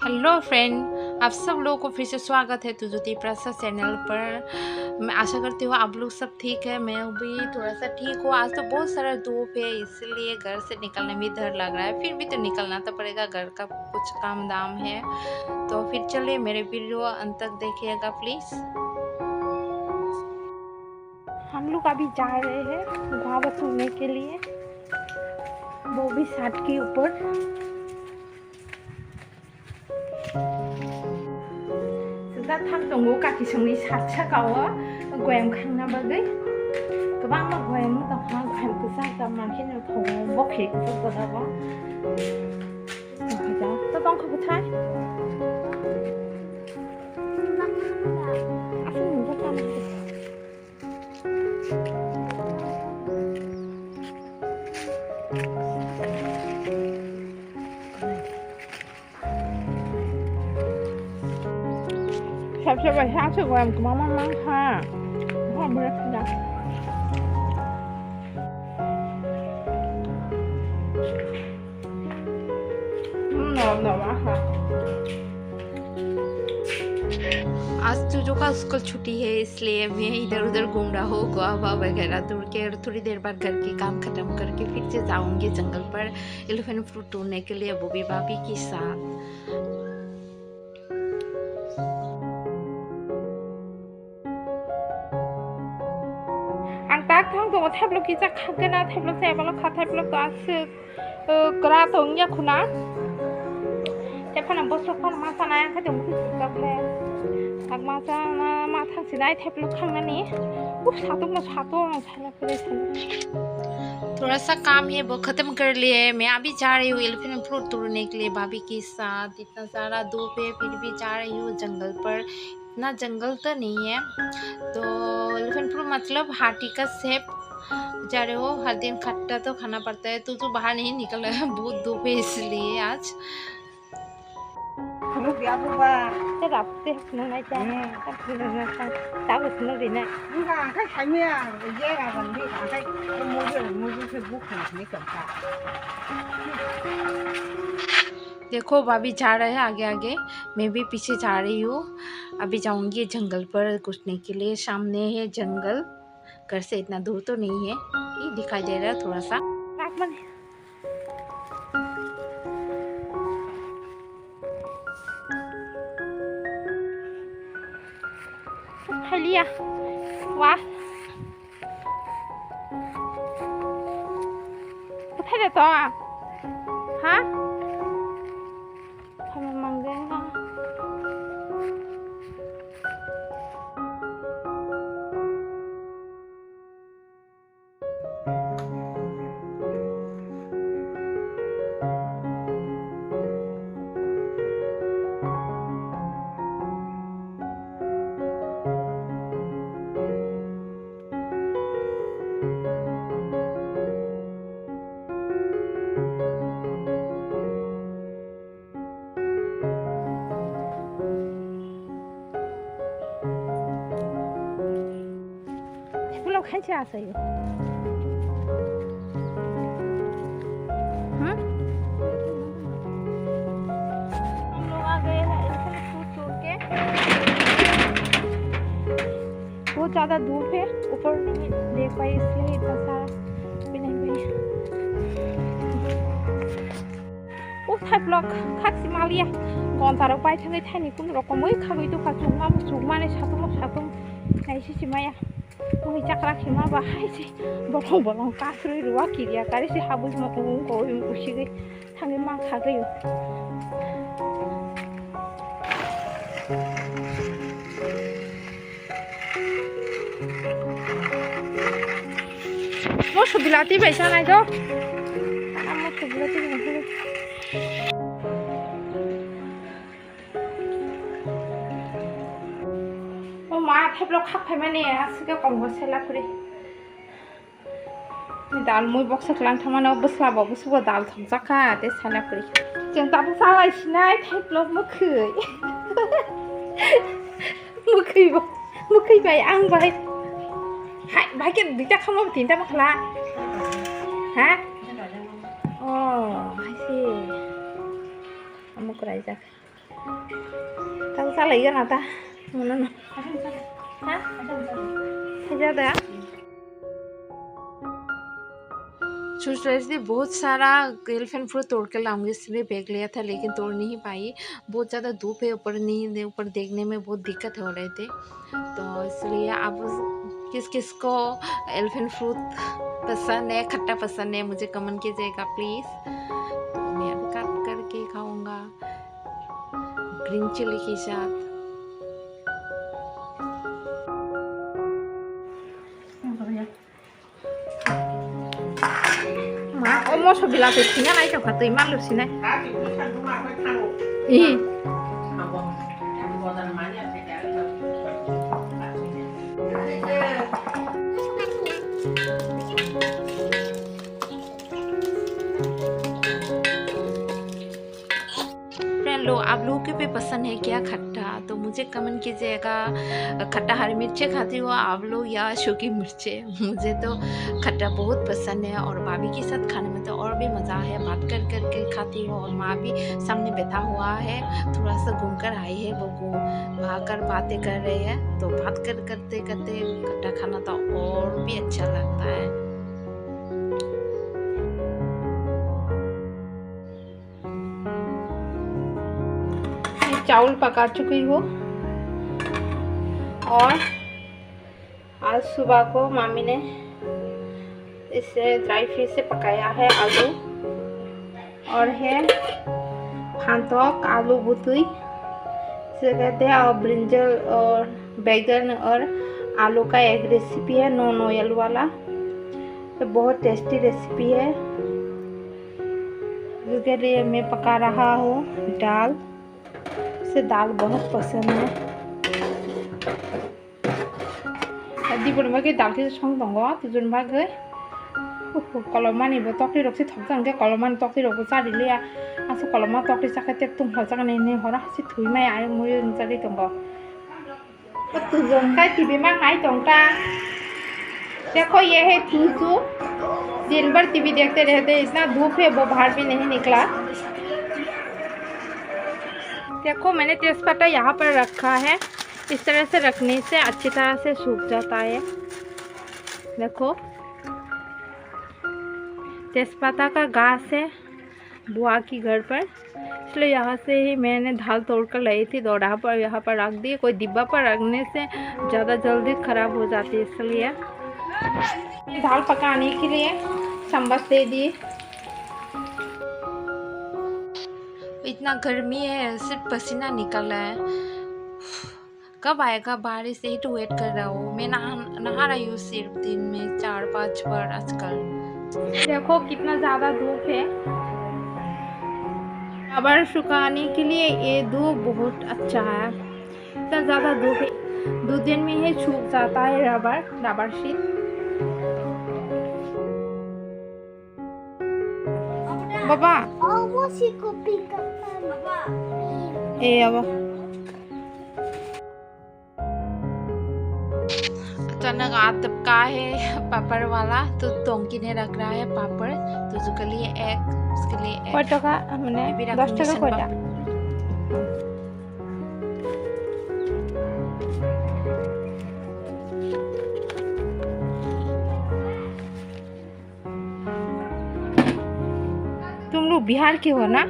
Hello friend, आप सब लोगों को फिर से स्वागत है तुझुती प्रसाद चैनल पर। मैं आशा करती हूँ आप लोग सब ठीक है। मैं भी थोड़ा सा ठीक हूँ। आज तो बहुत सारा धूप है, इसलिए घर से निकलने में डर लग रहा है। फिर भी तो निकलना तो पड़ेगा, घर का कुछ काम दाम है। तो फिर चलिए, मेरे वीडियो अंत तक देखिएगा प्लीज़। हम लोग अभी जा रहे हैं घुआ वसूलने के लिए, वो भी छत के ऊपर। दा थांगदंगो काकी संनि सातसागावो गयम खांना बागै गोबां गयम दंफां गयम गोजा जामाखिनो थौ बखे गोदाबो जा तो दंखौ बुथाय आफु नुबो जानो सबसे बढ़िया से गयम गोबां mang ha ha berat dah आज तुझो का स्कूल छुट्टी है, इसलिए मैं इधर उधर घूम रहा हूँ। गोवा वगैरह दूर के, और थोड़ी देर बाद घर के काम खत्म करके फिर से जाऊंगी जंगल पर एलिफेंट फ्रूट तोड़ने के लिए, वो भी भाभी के साथ। Ang takang to tablo kita kagana tablo saya balo tablo to as kera to nya khuna tepan bos kan masa na yang kadang mungkin kaple ak masa na mata sinai tablo khangna ni satu साला करे थोड़ा सा काम है वो ख़त्म कर लिए। मैं अभी जा रही हूँ एलिफेंट फ्रूट तोड़ने के लिए भाभी के साथ। इतना सारा धूप है, फिर भी जा रही हूँ जंगल पर। इतना जंगल तो नहीं है, तो एलिफेंट फ्रूट मतलब हाथी का शेप। जा रहे हो, हर दिन खट्टा तो खाना पड़ता है, तो बाहर नहीं निकल रहा है, बहुत धूप है इसलिए आज। देखो भाभी जा रहे हैं आगे आगे, मैं भी पीछे जा रही हूँ। अभी जाऊंगी जंगल पर घुसने के लिए। सामने है जंगल, घर से इतना दूर तो नहीं है, ये दिखाई दे रहा है थोड़ा सा। लिया वाह उठा दे तो हाँ हम मांगे ना看起来是有हम लोग आ गए हैं एलिफेंट फ्रूट तोड़ के। बहुत ज़्यादा धूप है, ऊपर नहीं देख पाई इसलिए इतना सारा भी नहीं पाई। ओ थाई ब्लॉक खाक्सी मालिया गंतारो बाय थांगै थाइनि कुन रकमै खाबै दुखा जुगमा जुगमाने साथुम नाय सिसिमाया Ui cakra khima bahai si bolong kasri ruwa kiria kari si habus mo ko usigi thangi ma khagayo mo subilati baisa nai do mo subilati nai मा टेबल खाफाय माने आसिगा कंगो सेलापुरि दाल मुइ बक्स खलां थामानो बस्लाबो बुसुबो दाल संजाखा दे सेलापुरि जों दाबो सालायसिनाय टेबल मोखै बाय आं बाय हाय बायके दिता खामो तिनता मखला हा Oh, I see. Kamu kerai jak. Tao sao lấy ra ta? Nó hả? Thấy ra đấy? सोच रही थी बहुत सारा एलिफेंट फ्रूट तोड़ कर लाऊंगी, इसलिए बैग लिया था, लेकिन तोड़ नहीं पाई। बहुत ज़्यादा धूप है, ऊपर देखने में बहुत दिक्कत हो रहे थे, तो इसलिए आप किस किस को एलिफेंट फ्रूट पसंद है, खट्टा पसंद है, मुझे कमेंट कीजिएगा प्लीज़। तो मैं अभी काट करके खाऊंगा ग्रीन चिली के साथ। Omo so bila pecinya lai chọc tươi mát được xin này. Ý. लोग आप लोगों के भी पसंद है क्या खट्टा, तो मुझे कमेंट कीजिएगा। खट्टा हरी मिर्चें खाती हो आप लोग या सूखी मिर्चें? मुझे तो खट्टा बहुत पसंद है, और भाभी के साथ खाने में तो और भी मज़ा है। बात कर कर के खाती हो, और माँ भी सामने बैठा हुआ है, थोड़ा सा घूम कर आई है, वो वहाँ कर बातें कर रहे हैं, तो बात करते करते खट्टा खाना तो और भी अच्छा लगता है। चावल पका चुकी हूँ, और आज सुबह को मामी ने इसे ड्राई फिश से पकाया है आलू, और है फांतोक आलू बुतुई इसे कहते हैं, और ब्रिंजल और बैगन और आलू का एक रेसिपी है नॉन ऑयल वाला, तो बहुत टेस्टी रेसिपी है। इसके लिए मैं पका रहा हूँ दाल, से दाल बहुत पसंद है। दी बड़मा के दाल के संग दंगो तुजुन भागे कलमानी बो तोकी रोक से थक के कलमान तोकी रोक सा दिले आसु कलमा तोकी साके तुम हो जागा नहीं हरा से थुई माय आय मुय नजारी दंगो तुजुन का टीवी में हाय तंगता। देखो ये है तुजु, दिन भर टीवी देखते रहते, इतना धूप है वो बाहर भी नहीं निकला। देखो मैंने तेज़पत्ता यहाँ पर रखा है, इस तरह से रखने से अच्छी तरह से सूख जाता है। देखो तेज़पत्ता का घास है बुआ की घर पर, इसलिए यहाँ से ही मैंने दाल तोड़ कर लाई थी, दौड़ा पर यहाँ पर रख दी। कोई डिब्बा पर रखने से ज़्यादा जल्दी ख़राब हो जाती है, इसलिए दाल पकाने के लिए चम्मच दे दिए। इतना गर्मी है, सिर्फ पसीना निकल रहा है, कब आएगा बारिश, से ही तो वेट कर रहा हूँ। मैं नहा रही हूँ सिर्फ दिन में 4-5 बार आजकल। देखो कितना ज़्यादा धूप है, रबर सुखाने के लिए ये धूप बहुत अच्छा है। इतना ज़्यादा धूप है, 2 दिन में ही सूख जाता है रबर शीट। बाबा ए अब अचानक आतप का है पापड़ वाला, तो टोंकी ने रख रहा है पापड़, तो उसके लिए एक, उसके लिए एक कोई टका हमने 10 टका कोई तुम लोग बिहार की हो ना?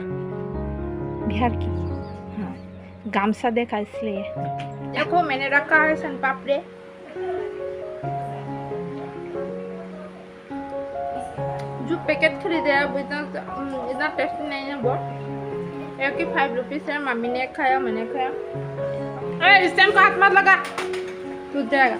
बिहार की, हाँ, गामसा देखा इसलिए। देखो मैंने रखा है सन पापड़े, जो पैकेट खरीदे हैं इतना टेस्टी नहीं है, बहुत एक ही 5 रुपीज़ है। मम्मी ने खाया, मैंने खाया। अरे इस टाइम को हाथ मत लगा, टूट जाएगा।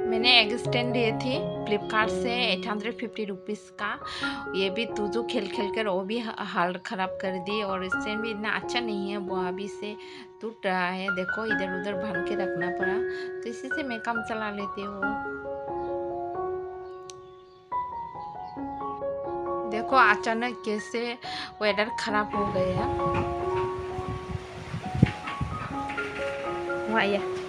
मैंने एग स्टैंड लिए थे फ्लिपकार्ट से 850 रुपीज़ का, ये भी तुझो खेल कर वो भी हाल ख़राब कर दी, और स्टैंड भी इतना अच्छा नहीं है, वो अभी से टूट रहा है। देखो इधर उधर बांध के रखना पड़ा, तो इसी से मैं काम चला लेती हूँ। देखो अचानक कैसे वेदर ख़राब हो गया। वाह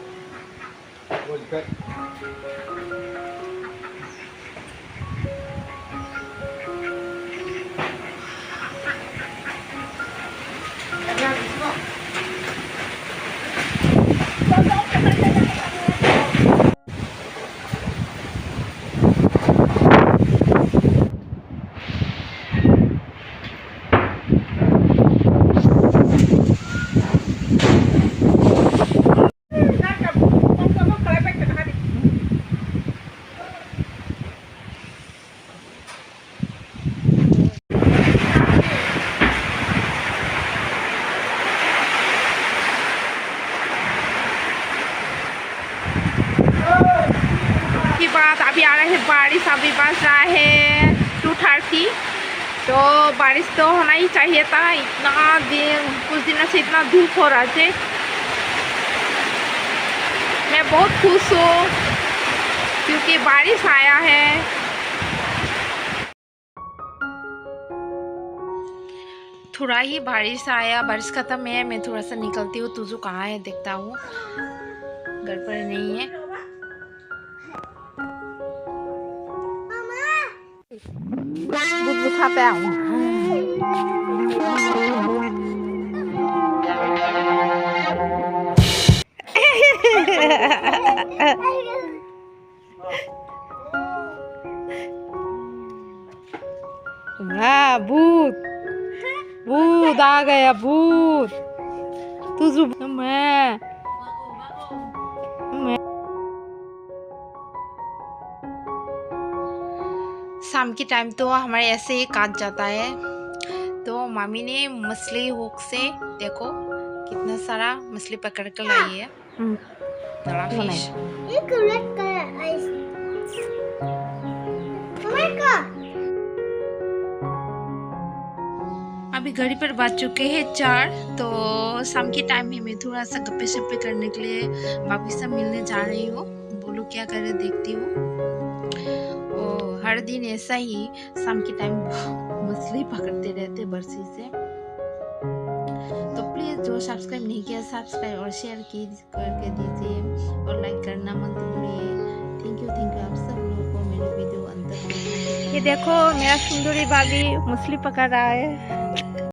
आ रहा है बारिश। अभी बज रहा है 2:30। तो बारिश तो होना ही चाहिए था। इतना दिन, कुछ दिनों से इतना धूप हो रहा है। मैं बहुत खुश हूँ क्योंकि बारिश आया है। थोड़ा ही बारिश आया, बारिश खत्म है। मैं थोड़ा सा निकलती हूँ। तुझू कहाँ है देखता हूँ, घर पर नहीं है। बुदबुद पे आऊँ। हाँ, भूत भूत आ गया, भूत। तुझू मैं शाम के टाइम तो हमारे ऐसे ही काट जाता है। तो मामी ने मछली हुक से देखो कितना सारा मछली पकड़ कर लाई है। बड़ा फिश। अभी घड़ी पर बज चुके हैं 4। तो शाम के टाइम में मैं थोड़ा सा गप्पे शप्पे करने के लिए भाभी से मिलने जा रही हूँ। बोलो क्या करे, देखती हूँ। हर दिन ऐसा ही शाम के टाइम मछली पकड़ते रहते बरसी से। तो प्लीज जो सब्सक्राइब नहीं किया, सब्सक्राइब और शेयर करके दीजिए और लाइक करना मत भूलिए। थैंक यू आप सब लोगों को मेरे वीडियो अंत तक। ये देखो मेरा सुंदरी भाभी मछली पकड़ रहा है।